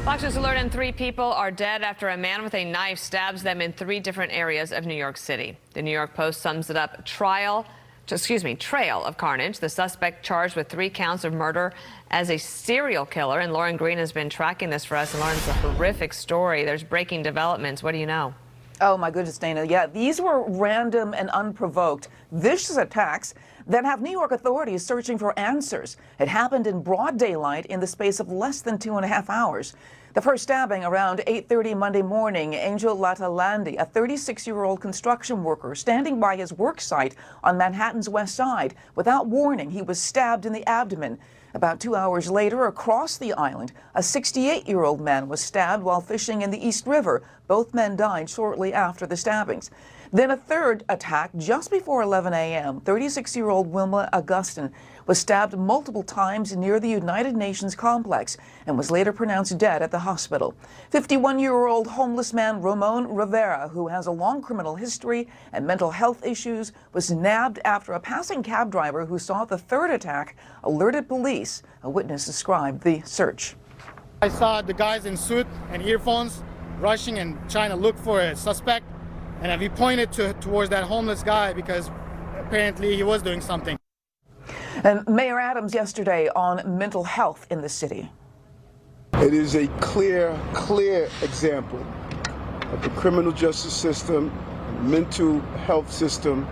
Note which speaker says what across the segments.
Speaker 1: Fox News Alert, and 3 people are dead after a man with a knife stabs them in 3 different areas of New York City. The New York Post sums it up: trail of carnage. The suspect charged with 3 counts of murder as a serial killer. And Lauren Green has been tracking this for us. And Lauren, it's a horrific story. There's breaking developments. What do you know?
Speaker 2: Oh, my goodness, Dana. Yeah, these were random and unprovoked, vicious attacks that have New York authorities searching for answers. It happened in broad daylight in the space of less than 2.5 hours. The first stabbing around 8:30 Monday morning. Angel Latalandi, a 36-year-old construction worker standing by his work site on Manhattan's West Side. Without warning, he was stabbed in the abdomen. About 2 hours later, across the island, a 68-year-old man was stabbed while fishing in the East River. Both men died shortly after the stabbings. Then a third attack just before 11 a.m. 36-year-old Wilma Augustin was stabbed multiple times near the United Nations complex and was later pronounced dead at the hospital. 51-year-old homeless man Ramon Rivera, who has a long criminal history and mental health issues, was nabbed after a passing cab driver who saw the third attack alerted police. A witness described the search.
Speaker 3: I saw the guys in suit and earphones rushing and trying to look for a suspect, and we pointed towards that homeless guy because apparently he was doing something.
Speaker 2: And Mayor Adams yesterday on mental health in the city.
Speaker 4: It is a clear example of the criminal justice system, mental health system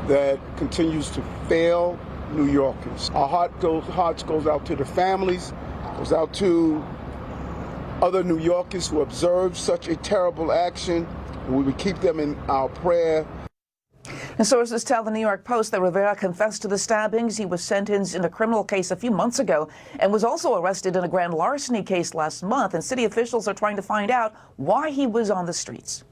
Speaker 4: that continues to fail New Yorkers. Our hearts goes out to the families, goes out to other New Yorkers who observed such a terrible action. We would keep them in our prayer.
Speaker 2: And sources tell the New York Post that Rivera confessed to the stabbings. He was sentenced in a criminal case a few months ago and was also arrested in a grand larceny case last month. And city officials are trying to find out why he was on the streets.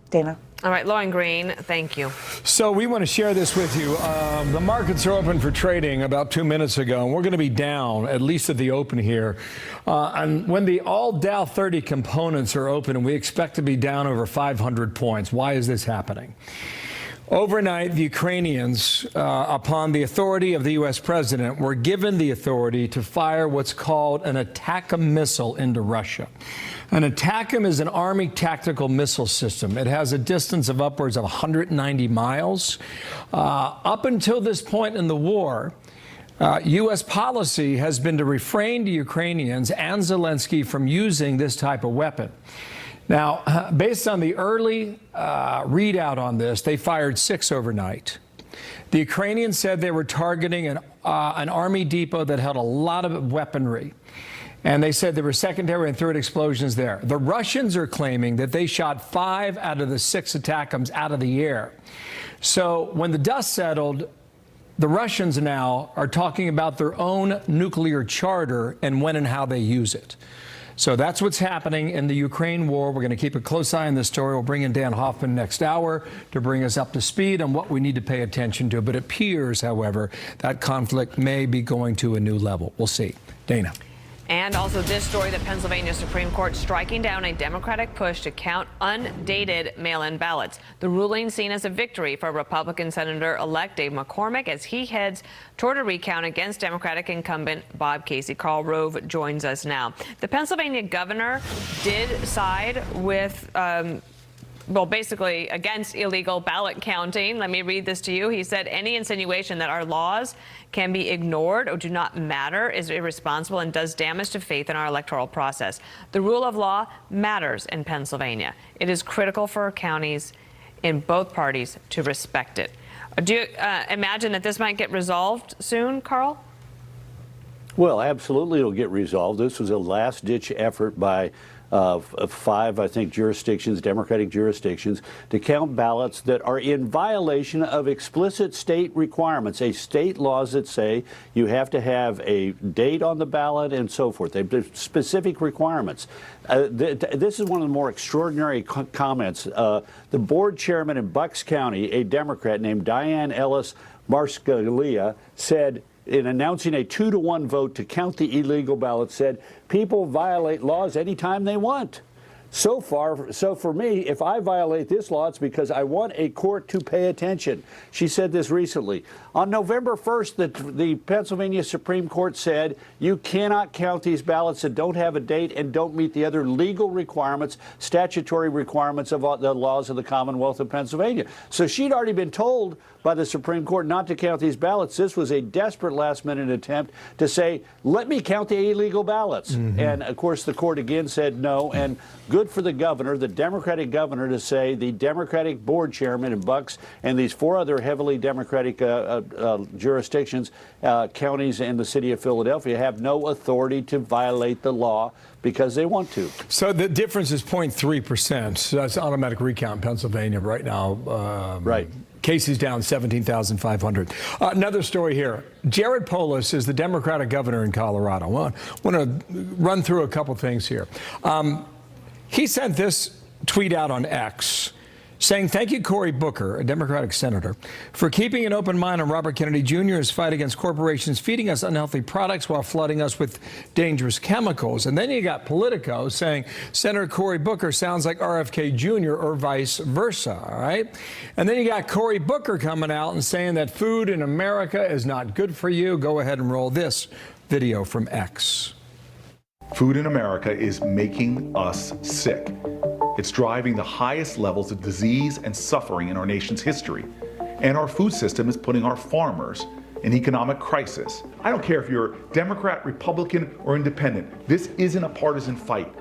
Speaker 2: Dana.
Speaker 1: All right, Lauren Green, thank you.
Speaker 5: So we want to share this with you. The markets are open for trading about 2 minutes ago, and we're going to be down, at least at the open here. And when the all Dow 30 components are open, we expect to be down over 500 points. Why is this happening? Overnight, the Ukrainians, upon the authority of the U.S. president, were given the authority to fire what's called an ATACMS missile into Russia. An ATACMS is an Army tactical missile system. It has a distance of upwards of 190 miles. Up until this point in the war, U.S. policy has been to refrain the Ukrainians and Zelensky from using this type of weapon. Now, based on the early readout on this, they fired 6 overnight. The Ukrainians said they were targeting an army depot that held a lot of weaponry. And they said there were secondary and third explosions there. The Russians are claiming that they shot 5 out of the 6 ATACMS out of the air. So when the dust settled, the Russians now are talking about their own nuclear charter and when and how they use it. So that's what's happening in the Ukraine war. We're going to keep a close eye on this story. We'll bring in Dan Hoffman next hour to bring us up to speed on what we need to pay attention to. But it appears, however, that conflict may be going to a new level. We'll see. Dana.
Speaker 1: And also this story, the Pennsylvania Supreme Court striking down a Democratic push to count undated mail-in ballots. The ruling seen as a victory for Republican Senator-elect Dave McCormick as he heads toward a recount against Democratic incumbent Bob Casey. Karl Rove joins us now. The Pennsylvania governor did side with well, basically against illegal ballot counting. Let me read this to you. He said, any insinuation that our laws can be ignored or do not matter is irresponsible and does damage to faith in our electoral process. The rule of law matters in Pennsylvania. It is critical for counties in both parties to respect it. Do you imagine that this might get resolved soon, Carl?
Speaker 6: Well, absolutely it'll get resolved. This was a last-ditch effort by 5, I think, jurisdictions, Democratic jurisdictions, to count ballots that are in violation of explicit state requirements, state laws that say you have to have a date on the ballot and so forth. They have specific requirements. This is one of the more extraordinary comments. The board chairman in Bucks County, a Democrat named Diane Ellis Marscalia, said, in announcing a 2-to-1 vote to count the illegal ballots, said people violate laws anytime they want. So for me, if I violate this law, it's because I want a court to pay attention. She said this recently. On November 1st, the Pennsylvania Supreme Court said you cannot count these ballots that don't have a date and don't meet the other legal requirements, statutory requirements of the laws of the Commonwealth of Pennsylvania. So she'd already been told by the Supreme Court not to count these ballots. This was a desperate last-minute attempt to say, let me count the illegal ballots. And, of course, the court again said no. And good for the governor, the Democratic governor, to say the Democratic board chairman in Bucks and these 4 other heavily Democratic jurisdictions, counties in the city of Philadelphia, have no authority to violate the law because they want to.
Speaker 5: So the difference is 0.3%. So that's automatic recount in Pennsylvania right now.
Speaker 6: Right.
Speaker 5: Casey's down 17,500. Another story here. Jared Polis is the Democratic governor in Colorado. I want to run through a couple things here. He sent this tweet out on X saying, thank you, Cory Booker, a Democratic senator, for keeping an open mind on Robert Kennedy Jr.'s fight against corporations feeding us unhealthy products while flooding us with dangerous chemicals. And then you got Politico saying Senator Cory Booker sounds like RFK Jr. or vice versa, all right? And then you got Cory Booker coming out and saying that food in America is not good for you. Go ahead and roll this video from X.
Speaker 7: Food in America is making us sick. It's driving the highest levels of disease and suffering in our nation's history. And our food system is putting our farmers in economic crisis. I don't care if you're Democrat, Republican, or independent. This isn't a partisan fight.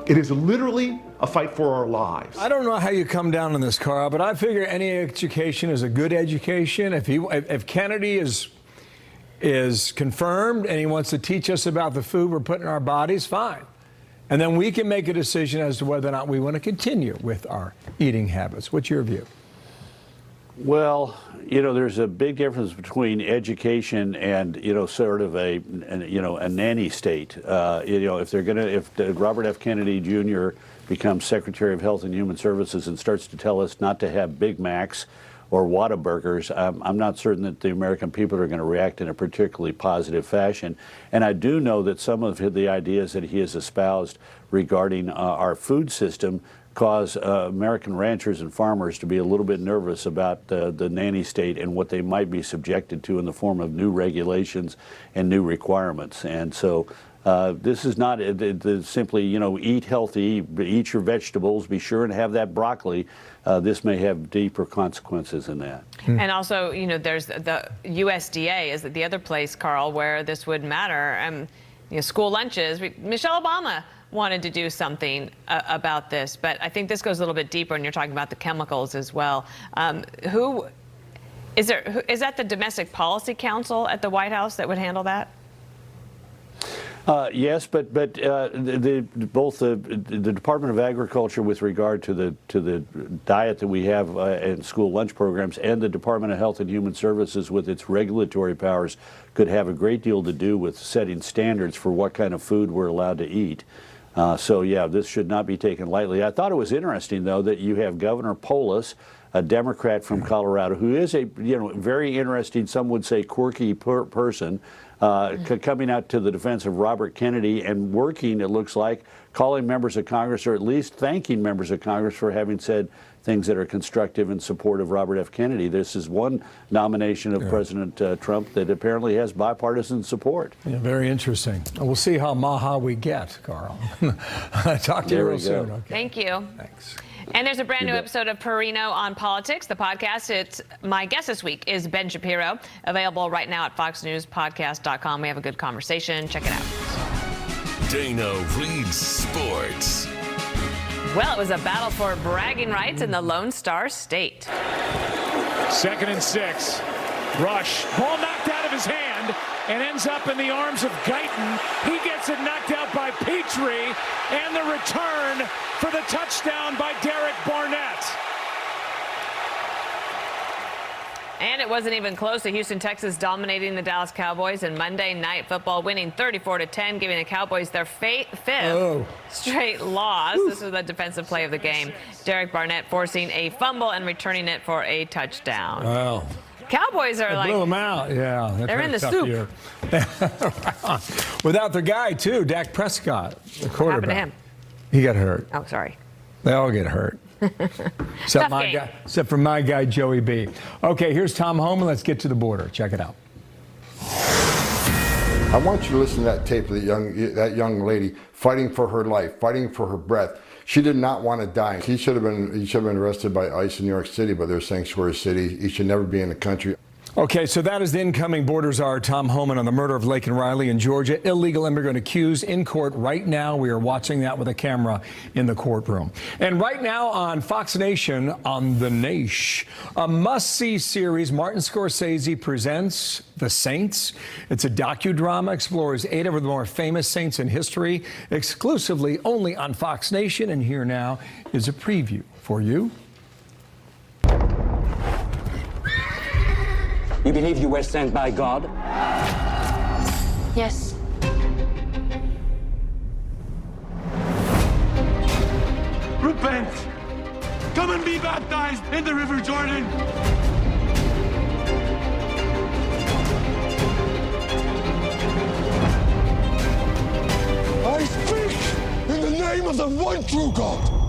Speaker 7: It is literally a fight for our lives.
Speaker 5: I don't know how you come down on this, Carl, but I figure any education is a good education. If Kennedy is confirmed and he wants to teach us about the food we're putting in our bodies, fine. And then we can make a decision as to whether or not we want to continue with our eating habits. What's your view?
Speaker 6: Well, there's a big difference between education and, sort of a nanny state. If Robert F. Kennedy Jr. becomes Secretary of Health and Human Services and starts to tell us not to have Big Macs or Whataburgers, I'm not certain that the American people are going to react in a particularly positive fashion. And I do know that some of the ideas that he has espoused regarding our food system cause American ranchers and farmers to be a little bit nervous about the nanny state and what they might be subjected to in the form of new regulations and new requirements. And so this is not simply, eat healthy, eat your vegetables, be sure and have that broccoli. This may have deeper consequences than that.
Speaker 1: And also, there's the USDA is the other place, Carl, where this would matter. School lunches. Michelle Obama wanted to do something about this, but I think this goes a little bit deeper, and you're talking about the chemicals as well. Is that the Domestic Policy Council at the White House that would handle that?
Speaker 6: Yes, but both the Department of Agriculture with regard to the diet that we have in school lunch programs and the Department of Health and Human Services with its regulatory powers could have a great deal to do with setting standards for what kind of food we're allowed to eat. So yeah, this should not be taken lightly. I thought it was interesting, though, that you have Governor Polis, a Democrat from Colorado, who is a very interesting, some would say quirky person, coming out to the defense of Robert Kennedy and working, it looks like, calling members of Congress, or at least thanking members of Congress for having said things that are constructive in support of Robert F. Kennedy. This is one nomination of President Trump that apparently has bipartisan support.
Speaker 5: Yeah, very interesting. We'll see how maha we get, Carl. Talk to you real soon. Okay.
Speaker 1: Thank you.
Speaker 5: Thanks.
Speaker 1: And there's a brand new episode of Perino on Politics, the podcast. My guest this week is Ben Shapiro, available right now at foxnewspodcast.com. We have a good conversation. Check it out.
Speaker 8: Dana reads sports.
Speaker 1: Well, it was a battle for bragging rights in the Lone Star State.
Speaker 9: 2nd and 6. Rush. Ball knocked out of his hand and ends up in the arms of Guyton. He gets it knocked out by Petrie, and the return for the touchdown by Derek Barnett.
Speaker 1: And it wasn't even close to Houston, Texas dominating the Dallas Cowboys in Monday Night Football, winning 34-10, giving the Cowboys their fifth straight loss. This was the defensive play of the game. Derek Barnett forcing a fumble and returning it for a touchdown.
Speaker 5: Well,
Speaker 1: Cowboys are
Speaker 5: blew them out. Yeah,
Speaker 1: they're in the soup.
Speaker 5: Without their guy too, Dak Prescott, the quarterback.
Speaker 1: What happened to him?
Speaker 5: He got hurt.
Speaker 1: Oh, sorry.
Speaker 5: They all get hurt. Except my guy, except for my guy, Joey B. Okay, here's Tom Homan. Let's get to the border. Check it out.
Speaker 10: I want you to listen to that tape of that young lady fighting for her life, fighting for her breath. She did not want to die. He should have been arrested by ICE in New York City, but they're sanctuary city. He should never be in the country.
Speaker 5: Okay, so that is the incoming border czar, Tom Homan, on the murder of Laken Riley in Georgia. Illegal immigrant accused in court right now. We are watching that with a camera in the courtroom. And right now on Fox Nation, on The Nation, a must-see series, Martin Scorsese presents The Saints. It's a docudrama, explores 8 of the more famous saints in history, exclusively only on Fox Nation. And here now is a preview for you.
Speaker 11: You believe you were sent by God?
Speaker 12: Yes.
Speaker 13: Repent! Come and be baptized in the River Jordan! I speak in the name of the one true God!